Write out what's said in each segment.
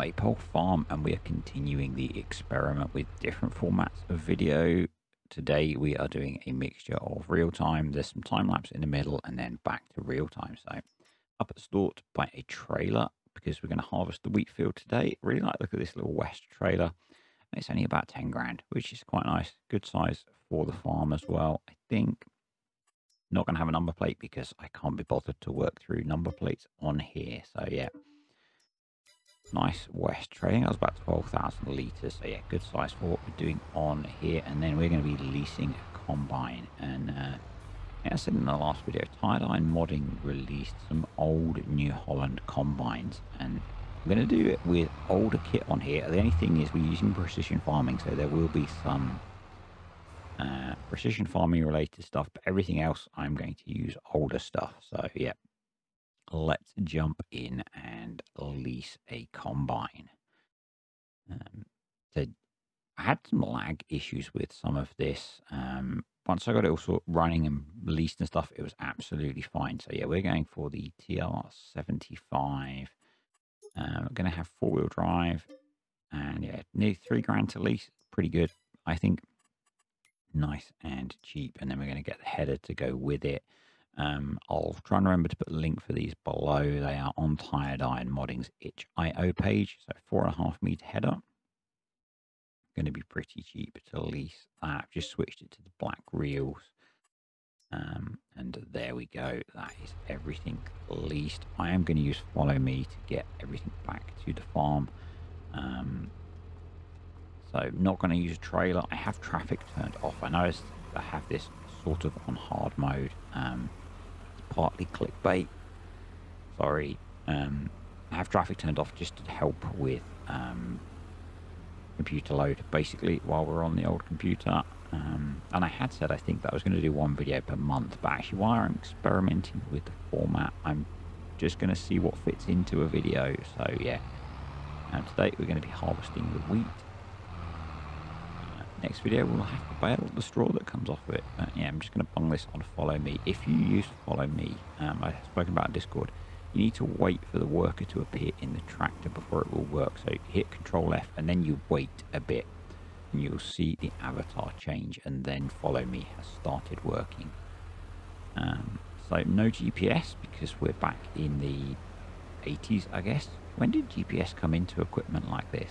Maypole farm, and we are continuing the experiment with different formats of video. Today we are doing a mixture of real time, there's some time lapse in the middle, and then back to real time. So up at the start by a trailer because we're going to harvest the wheat field today. Really like the look at this little West trailer. And it's only about 10 grand, which is quite nice. Good size for the farm as well. I think not going to have a number plate because I can't be bothered to work through number plates on here. So yeah, nice West trading. That was about 12,000 litres. So yeah, good size for what we're doing on here. And then we're going to be leasing a combine. And yeah, I said in the last video, Tie-Dye Modding released some old New Holland combines. And I'm going to do it with older kit on here. The only thing is we're using precision farming. So there will be some precision farming related stuff. But everything else, I'm going to use older stuff. So yeah. Let's jump in and lease a combine. So I had some lag issues with some of this. Once I got it all sort of running and leased and stuff, it was absolutely fine. So yeah, we're going for the TR75. We're going to have 4-wheel drive, and yeah, nearly 3 grand to lease. Pretty good, I think. Nice and cheap. And then we're going to get the header to go with it. I'll try and remember to put a link for these below. They are on Tie-Dye Modding's itch.io page. So 4.5 meter header. Going to be pretty cheap to lease that. I've just switched it to the black reels. And there we go. That is everything leased. I am going to use Follow Me to get everything back to the farm. So not going to use a trailer. I have traffic turned off. I noticed I have this sort of on hard mode. Partly clickbait. Sorry. I have traffic turned off just to help with computer load, basically, while we're on the old computer. And I had said I think that I was going to do 1 video per month, but actually while I'm experimenting with the format, I'm just going to see what fits into a video. So yeah, today we're going to be harvesting the wheat. Next video we'll have to bale the straw that comes off of it. Yeah, I'm just going to bung this on Follow Me. If you use Follow Me, I've spoken about Discord, you need to wait for the worker to appear in the tractor before it will work. So you hit Control F and then you wait a bit and you'll see the avatar change, and then Follow Me has started working. So no GPS because we're back in the 80s, I guess. When did GPS come into equipment like this?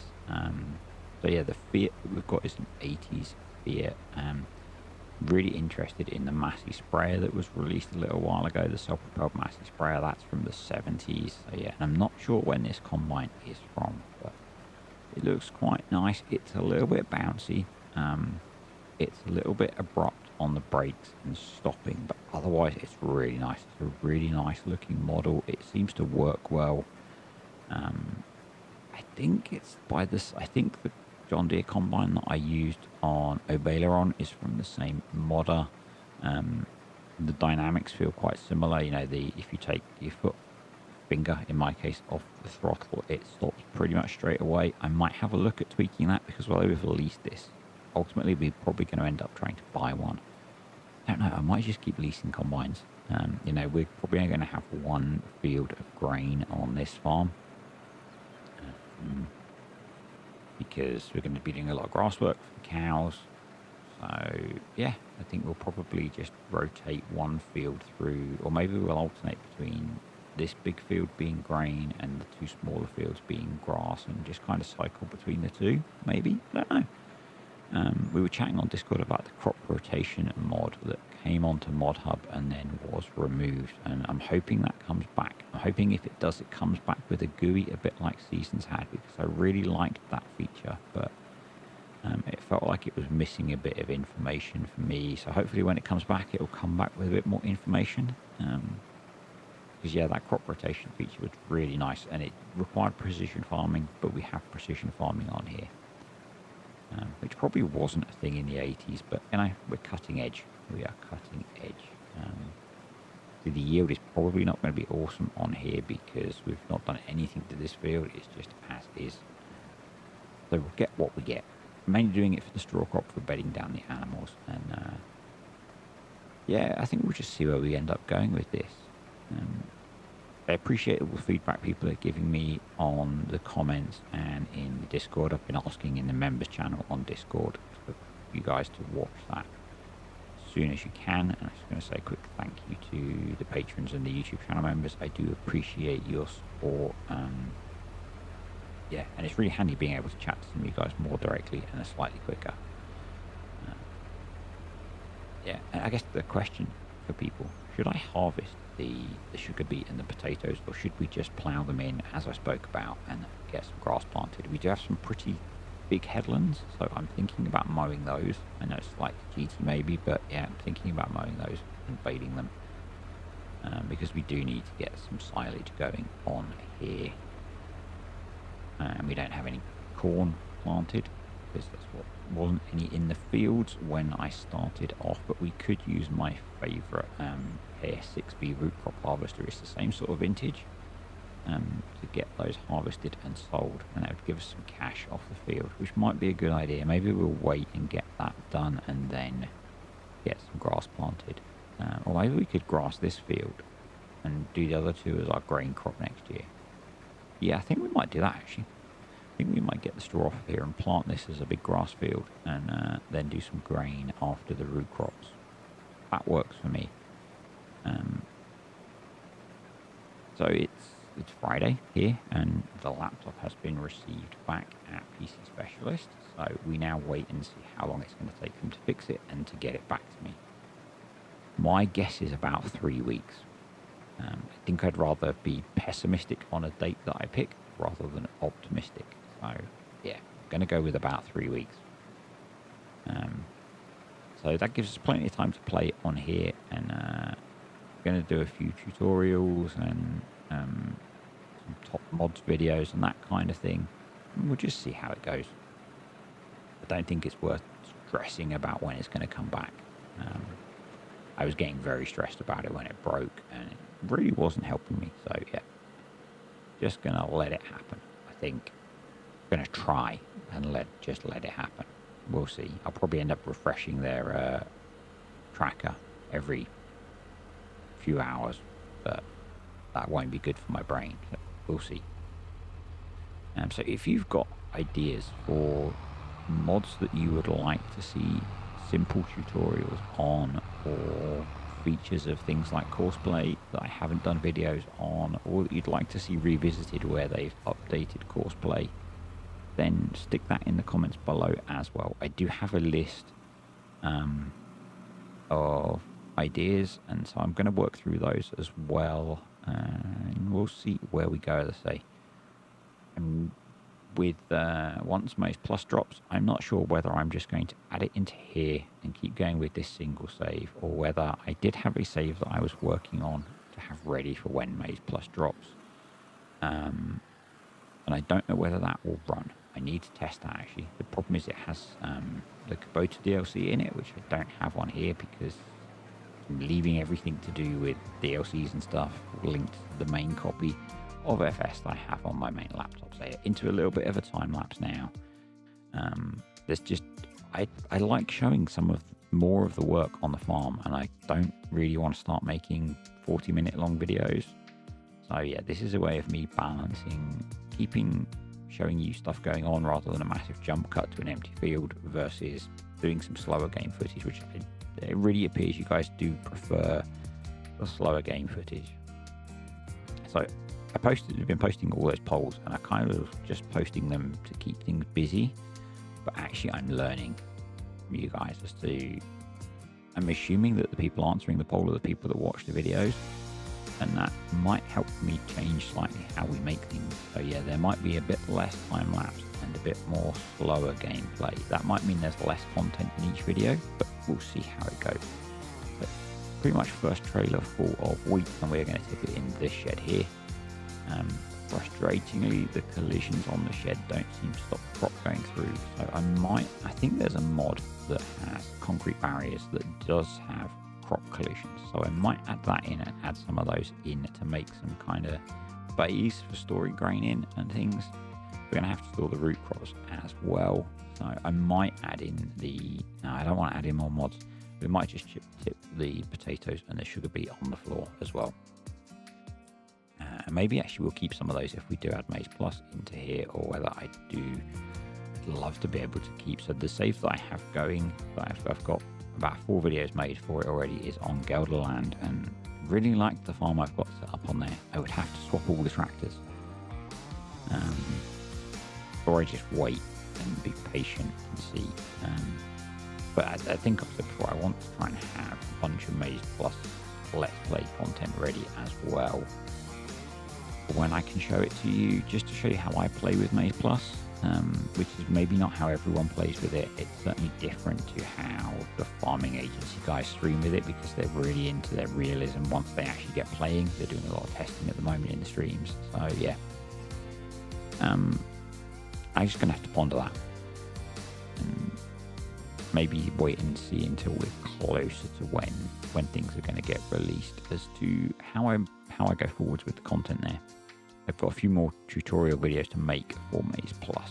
So yeah, the Fiat that we've got is an 80s Fiat. Really interested in the Massey sprayer that was released a little while ago, the self-propelled Massey sprayer. That's from the 70s. So yeah, and I'm not sure when this combine is from, but it looks quite nice. It's a little bit bouncy. It's a little bit abrupt on the brakes and stopping, but otherwise it's really nice. It's a really nice looking model. It seems to work well. I think it's by this. I think the John Deere combine that I used on Obeleron is from the same modder. The dynamics feel quite similar. You know, if you take your finger, in my case, off the throttle, it stops pretty much straight away. I might have a look at tweaking that because while we've leased this, ultimately we're probably going to end up trying to buy one. I don't know. I might just keep leasing combines. You know, we're probably only going to have 1 field of grain on this farm. Because we're going to be doing a lot of grass work for the cows. So yeah, I think we'll probably just rotate 1 field through, or maybe we'll alternate between this big field being grain and the 2 smaller fields being grass, and just kind of cycle between the 2, maybe. I don't know. We were chatting on Discord about the crop rotation mod that came onto Mod Hub and then was removed, and I'm hoping that comes back. I'm hoping if it does, it comes back with a GUI a bit like Seasons had, because I really liked that feature, but it felt like it was missing a bit of information for me. So hopefully when it comes back, it'll come back with a bit more information. Because yeah, that crop rotation feature was really nice, and it required precision farming, but we have precision farming on here. Which probably wasn't a thing in the 80s, but you know, we're cutting edge. We are cutting edge. The yield is probably not going to be awesome on here because we've not done anything to this field. It's just as is. So we'll get what we get. I'm mainly doing it for the straw crop for bedding down the animals. And yeah, I think we'll just see where we end up going with this. I appreciate all the feedback people are giving me on the comments and in the Discord. I've been asking in the members channel on Discord for you guys to watch that as soon as you can. And I'm just going to say a quick thank you to the patrons and the YouTube channel members. I do appreciate your support. Yeah, and it's really handy being able to chat to some of you guys more directly and slightly quicker. Yeah, and I guess the question for people, should I harvest the sugar beet and the potatoes, or should we just plough them in as I spoke about and get some grass planted? We do have some pretty big headlands, so I'm thinking about mowing those. I know it's like GT maybe, but yeah, I'm thinking about mowing those and baling them, because we do need to get some silage going on here. And we don't have any corn planted because that's what wasn't any in the fields when I started off, but we could use my favourite Air6B root crop harvester. It's the same sort of vintage, to get those harvested and sold, and that would give us some cash off the field, which might be a good idea. Maybe we'll wait and get that done and then get some grass planted, or maybe we could grass this field and do the other two as our grain crop next year. Yeah, I think we might do that actually. I think we might get the straw off of here and plant this as a big grass field, and then do some grain after the root crops. That works for me. So it's Friday here, and the laptop has been received back at PC Specialist. So we now wait and see how long it's going to take them to fix it and to get it back to me. My guess is about 3 weeks. I think I'd rather be pessimistic on a date that I pick rather than optimistic. So yeah, I'm going to go with about 3 weeks. So that gives us plenty of time to play on here, and I'm going to do a few tutorials and some top mods videos and that kind of thing. And we'll just see how it goes. I don't think it's worth stressing about when it's going to come back. I was getting very stressed about it when it broke, and it really wasn't helping me. So yeah, just gonna let it happen. I think I'm gonna try and just let it happen. We'll see. I'll probably end up refreshing their tracker every few hours, but that won't be good for my brain. So we'll see. So if you've got ideas for mods that you would like to see simple tutorials on, or features of things like Courseplay that I haven't done videos on, or that you'd like to see revisited where they've updated Courseplay, then stick that in the comments below as well. I do have a list of ideas, and so I'm going to work through those as well, and we'll see where we go. As I say, with once May's Plus drops, I'm not sure whether I'm just going to add it into here and keep going with this single save, or whether I did have a save that I was working on to have ready for when May's Plus drops, and I don't know whether that will run. I need to test that actually. The problem is it has the Kubota DLC in it, which I don't have on here because I'm leaving everything to do with DLCs and stuff linked to the main copy of FS that I have on my main laptop. So into a little bit of a time lapse now. There's just I like showing some of more of the work on the farm, and I don't really want to start making 40-minute long videos. So yeah, this is a way of me balancing showing you stuff going on rather than a massive jump cut to an empty field, versus doing some slower game footage, which it really appears you guys do prefer the slower game footage. So I've been posting all those polls, and I kind of just posting them to keep things busy, but actually I'm learning from you guys as to, I'm assuming that the people answering the poll are the people that watch the videos, and that might help me change slightly how we make things. So yeah, there might be a bit less time lapse and a bit more slower gameplay. That might mean there's less content in each video, but we'll see how it goes. But pretty much first trailer full of wheat, and we're going to tip it in this shed here. Frustratingly, the collisions on the shed don't seem to stop the crop going through, so I think there's a mod that has concrete barriers that does have crop collisions, so I might add that in and add some of those in to make some kind of bays for storing grain in and things. We're going to have to store the root crops as well, so I might add in no, I don't want to add in more mods. We might just tip the potatoes and the sugar beet on the floor as well. And maybe actually we'll keep some of those if we do add Maze Plus into here, or whether I do. I'd love to be able to keep. So the save that I have going, that I've got about 4 videos made for it already, is on Gelderland, and really like the farm I've got set up on there. I would have to swap all the tractors, or I just wait and be patient and see. But I think I've said before, I want to try and have a bunch of Maze Plus Let's Play content ready as well, when I can show it to you, just to show you how I play with Maze Plus, which is maybe not how everyone plays with it. It's certainly different to how the farming agency guys stream with it, because they're really into their realism once they actually get playing. They're doing a lot of testing at the moment in the streams. So yeah, I'm just going to have to ponder that. And maybe wait and see until we're closer to when things are going to get released as to how I go forwards with the content there. I've got a few more tutorial videos to make for Maze Plus,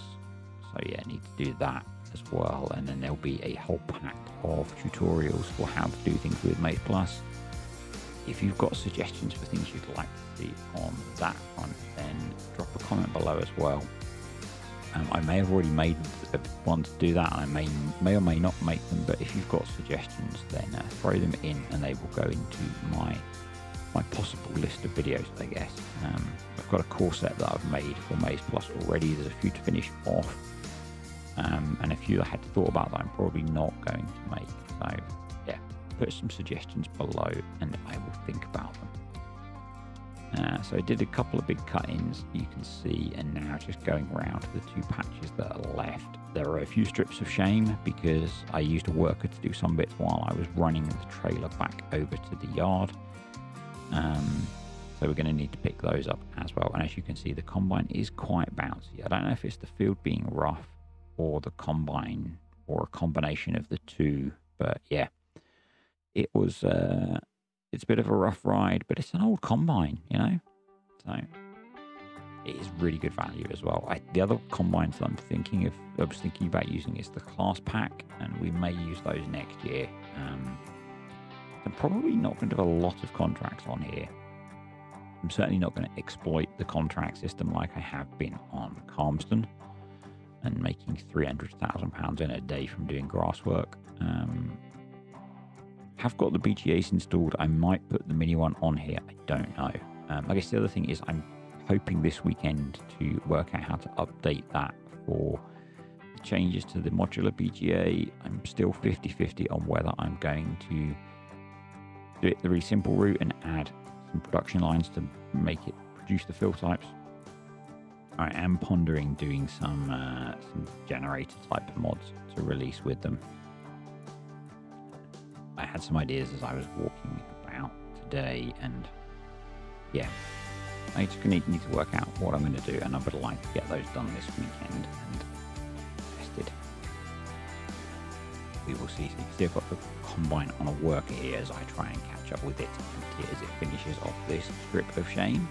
so yeah, I need to do that as well. And then there'll be a whole pack of tutorials for how to do things with Maze Plus. If you've got suggestions for things you'd like to see on that front, then drop a comment below as well. I may have already made one to do that. I may or may not make them, but if you've got suggestions, then throw them in and they will go into my possible list of videos, I guess. I've got a core set that I've made for Maze Plus already. There's a few to finish off, and a few I had thought about that I'm probably not going to make. So yeah, put some suggestions below and I will think about them. So I did a couple of big cut-ins, you can see, and now just going around the 2 patches that are left. There are a few strips of shame because I used a worker to do some bits while I was running the trailer back over to the yard. So we're going to need to pick those up as well. And as you can see, the combine is quite bouncy. I don't know if it's the field being rough or the combine, or a combination of the two, but yeah, it was it's a bit of a rough ride, but it's an old combine, you know, so it is really good value as well. The other combines that I was thinking about using is the class pack, and we may use those next year. I'm probably not going to do a lot of contracts on here. I'm certainly not going to exploit the contract system like I have been on Calmston and making £300,000 in a day from doing grass work. Have got the BGAs installed. I might put the mini one on here. I don't know. I guess the other thing is I'm hoping this weekend to work out how to update that for the changes to the modular BGA. I'm still 50-50 on whether I'm going to do it the really simple route and add some production lines to make it produce the fill types. I am pondering doing some generator type mods to release with them. I had some ideas as I was walking about today, and yeah, I just need to work out what I'm going to do, and I would like to get those done this weekend and tested. We will see. So you can see I've got the combine on a worker here as I try and catch up with it as it finishes off this strip of shame.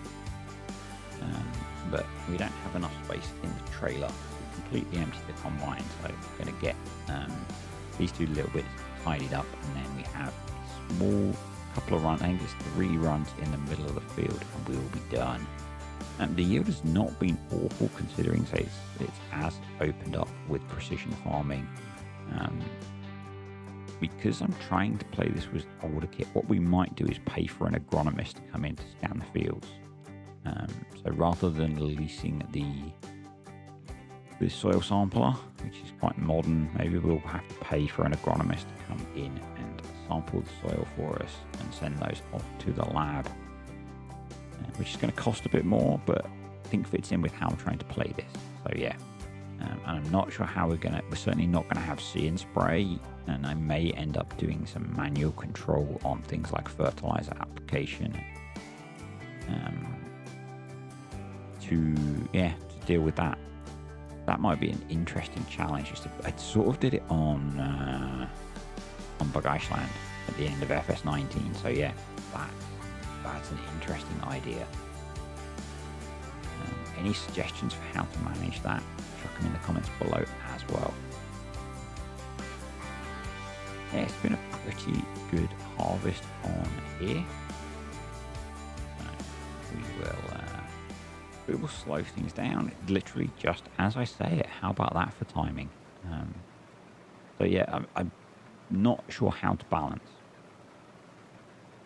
But we don't have enough space in the trailer to completely empty the combine, so I'm going to get these 2 little bits tidied up, and then we have a small couple of runs. I think it's 3 runs in the middle of the field, and we will be done. The yield has not been awful considering, so it's as opened up with precision farming. Because I'm trying to play this with older kit, what we might do is pay for an agronomist to come in to scan the fields. So rather than leasing the soil sampler, which is quite modern, maybe we'll have to pay for an agronomist to come in and sample the soil for us and send those off to the lab, which is going to cost a bit more, but I think fits in with how I'm trying to play this. So yeah, and I'm not sure how we're certainly not going to have see and spray, and I may end up doing some manual control on things like fertilizer application to deal with that. That might be an interesting challenge. I sort of did it on Bagashland at the end of FS19. So yeah, that's an interesting idea. Any suggestions for how to manage that? Chuck them in the comments below as well. Yeah, it's been a pretty good harvest on here. So we will it will slow things down, literally just as I say it. How about that for timing? So yeah, I'm not sure how to balance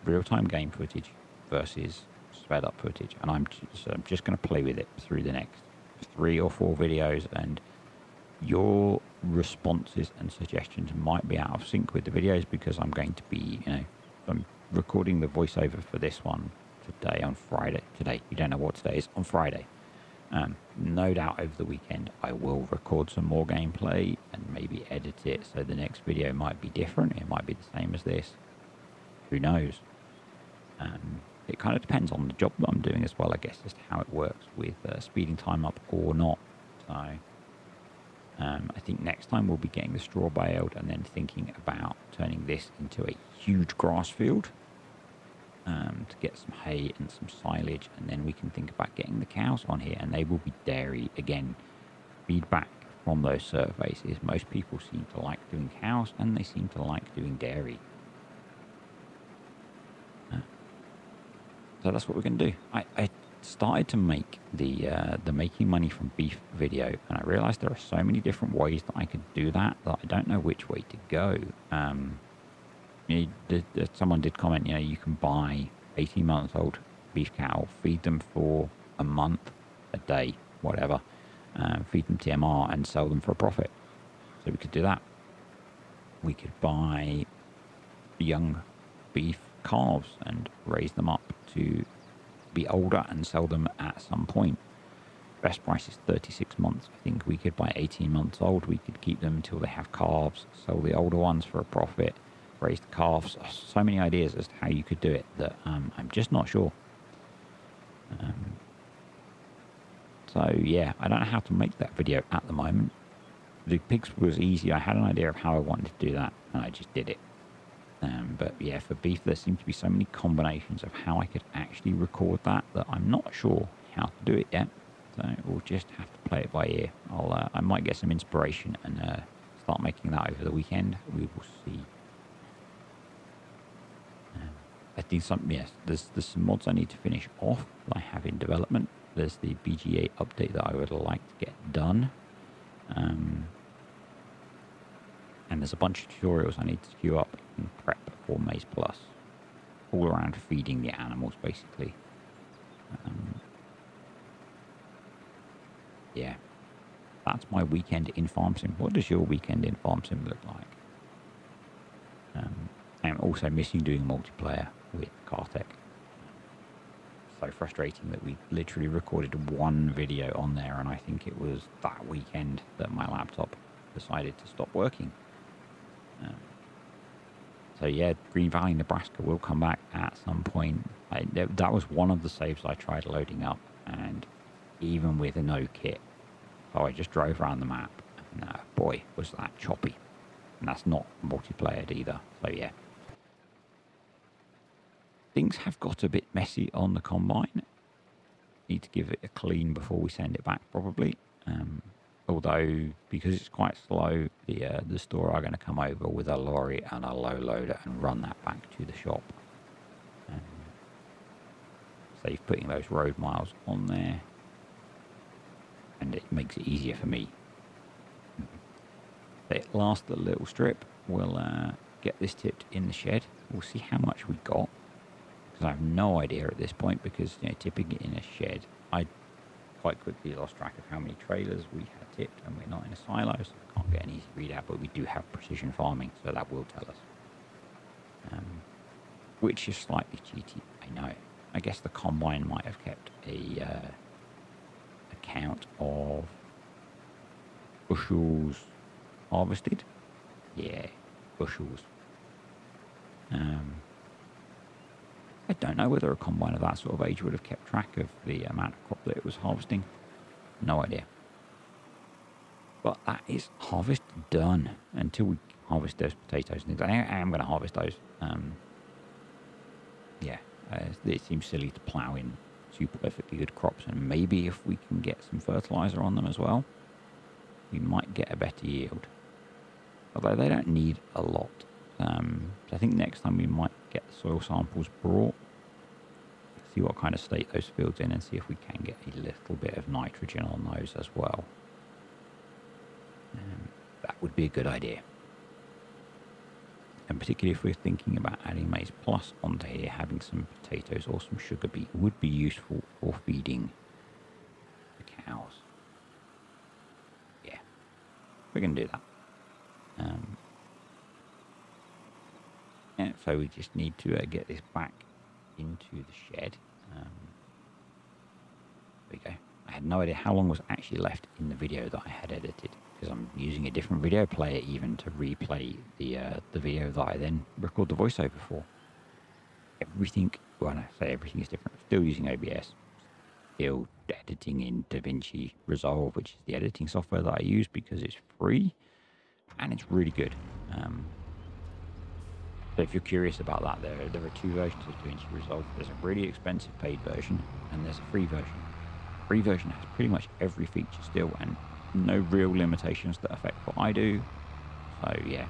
real-time game footage versus sped-up footage, and I'm just going to play with it through the next 3 or 4 videos, and your responses and suggestions might be out of sync with the videos because I'm going to be, I'm recording the voiceover for this one today on Friday. Today, you don't know what today is, on Friday. No doubt over the weekend I will record some more gameplay and maybe edit it so the next video might be different. It might be the same as this. Who knows? It kind of depends on the job that I'm doing as well, I guess, as to how it works with speeding time up or not. So I think next time we'll be getting the straw baled and then thinking about turning this into a huge grass field to get some hay and some silage, and then we can think about getting the cows on here, and they will be dairy again. Feedback from those surveys is most people seem to like doing cows and they seem to like doing dairy. So that's what we're going to do. I started to make the making money from beef video, and I realized there are so many different ways that I could do that I don't know which way to go. Someone did comment, you can buy 18-month-old beef cattle, feed them for a month, a day, whatever, feed them TMR and sell them for a profit. So we could do that. We could buy young beef calves and raise them up to be older and sell them at some point. Best price is 36 months. I think we could buy 18 months old. We could keep them until they have calves, sell the older ones for a profit, raise the calves. So many ideas as to how you could do it that I'm just not sure. So yeah, I don't know how to make that video at the moment. The pigs was easy. I had an idea of how I wanted to do that and I just did it. But yeah, for beef, there seem to be so many combinations of how I could actually record that I'm not sure how to do it yet. So we'll just have to play it by ear. I might get some inspiration and start making that over the weekend. We will see. I think there's some mods I need to finish off that I have in development. There's the BGA update that I would like to get done. And there's a bunch of tutorials I need to queue up and prep for Maze Plus. All around feeding the animals, basically. Yeah. That's my weekend in Farm Sim. What does your weekend in Farm Sim look like? I'm also missing doing multiplayer with Kartek. So frustrating that we literally recorded one video on there, and I think it was that weekend that my laptop decided to stop working. So yeah, Green Valley, Nebraska will come back at some point. That was one of the saves I tried loading up, and even with a no kit, so I just drove around the map, and boy, was that choppy. And that's not multiplayered either, so yeah. Things have got a bit messy on the Combine. Need to give it a clean before we send it back, probably. Although, because it's quite slow, the store are going to come over with a lorry and a low loader and run that back to the shop. Save putting those road miles on there, and it makes it easier for me. That last little strip, we'll get this tipped in the shed. We'll see how much we got, because I have no idea at this point, because tipping it in a shed, I quite quickly lost track of how many trailers we had tipped, and we're not in a silo, so I can't get an easy readout, but we do have precision farming, so that will tell us. Which is slightly cheaty, I know. I guess the Combine might have kept a count of bushels harvested. Yeah, bushels. I don't know whether a Combine of that sort of age would have kept track of the amount of crop that it was harvesting. No idea. But that is harvest done. Until we harvest those potatoes and things. I am going to harvest those. Yeah, it seems silly to plough in two perfectly good crops, and maybe if we can get some fertilizer on them as well, we might get a better yield. Although they don't need a lot. So I think next time we might get the soil samples brought, see what kind of state those fields in and see if we can get a little bit of nitrogen on those as well. That would be a good idea. And particularly if we're thinking about adding maize plus onto here, having some potatoes or some sugar beet would be useful for feeding the cows. Yeah, we're going to do that. Yeah, so we just need to get this back into the shed. There we go. I had no idea how long was actually left in the video that I had edited, because I'm using a different video player even to replay the video that I then record the voiceover for. Everything, well, I say everything is different. I'm still using OBS, still editing in DaVinci Resolve, which is the editing software that I use because it's free and it's really good. So if you're curious about that, there are two versions of DaVinci Resolve. There's a really expensive paid version and there's a free version. The free version has pretty much every feature still and no real limitations that affect what I do. So yeah,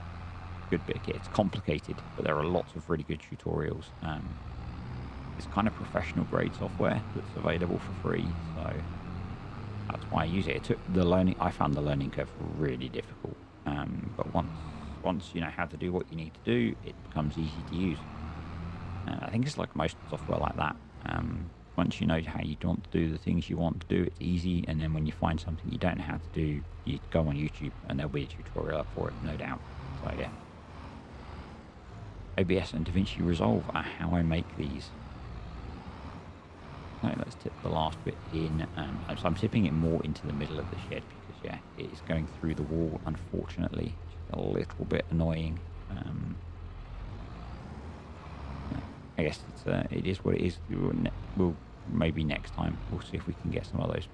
good bit of kit. It's complicated, but there are lots of really good tutorials. It's kind of professional grade software that's available for free, so that's why I use it. It took the learning, I found the learning curve really difficult, but once you know how to do what you need to do, it becomes easy to use. I think it's like most software like that. Once you know how you want to do the things you want to do, it's easy, and then when you find something you don't know how to do, you go on YouTube and there'll be a tutorial up for it, no doubt. So yeah, OBS and DaVinci Resolve are how I make these. So let's tip the last bit in. So I'm tipping it more into the middle of the shed because yeah, it is going through the wall, unfortunately. A little bit annoying. I guess it is what it is. We'll maybe next time we'll see if we can get some of those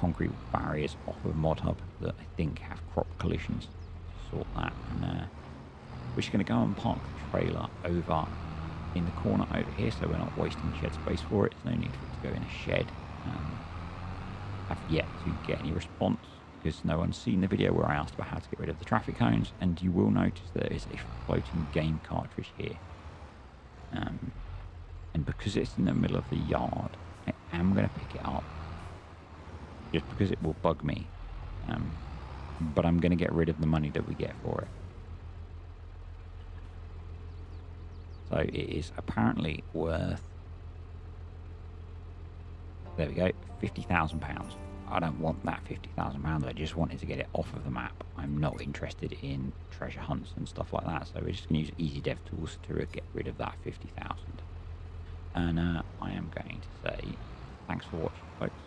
concrete barriers off of Mod Hub that I think have crop collisions. Sort that, and we're just going to go and park the trailer over in the corner over here, so we're not wasting shed space for it. There's no need for it to go in a shed. I've yet to get any response, because no one's seen the video where I asked about how to get rid of the traffic cones, and you will notice there is a floating game cartridge here. And because it's in the middle of the yard, I am going to pick it up, just because it will bug me. But I'm going to get rid of the money that we get for it. So it is apparently worth, there we go, £50,000. I don't want that £50,000. I just wanted to get it off of the map. I'm not interested in treasure hunts and stuff like that. So we're just going to use easy dev tools to get rid of that 50,000. And I am going to say thanks for watching, folks.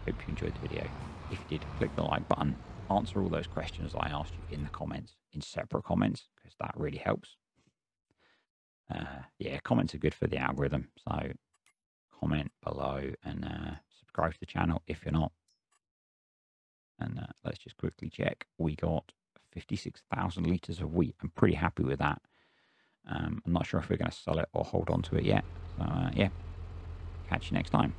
Hope you enjoyed the video. If you did, click the like button. Answer all those questions I asked you in the comments, in separate comments, because that really helps. Yeah, comments are good for the algorithm. So comment below and subscribe to the channel if you're not. And let's just quickly check. We got 56,000 litres of wheat. I'm pretty happy with that. I'm not sure if we're going to sell it or hold on to it yet. So yeah, catch you next time.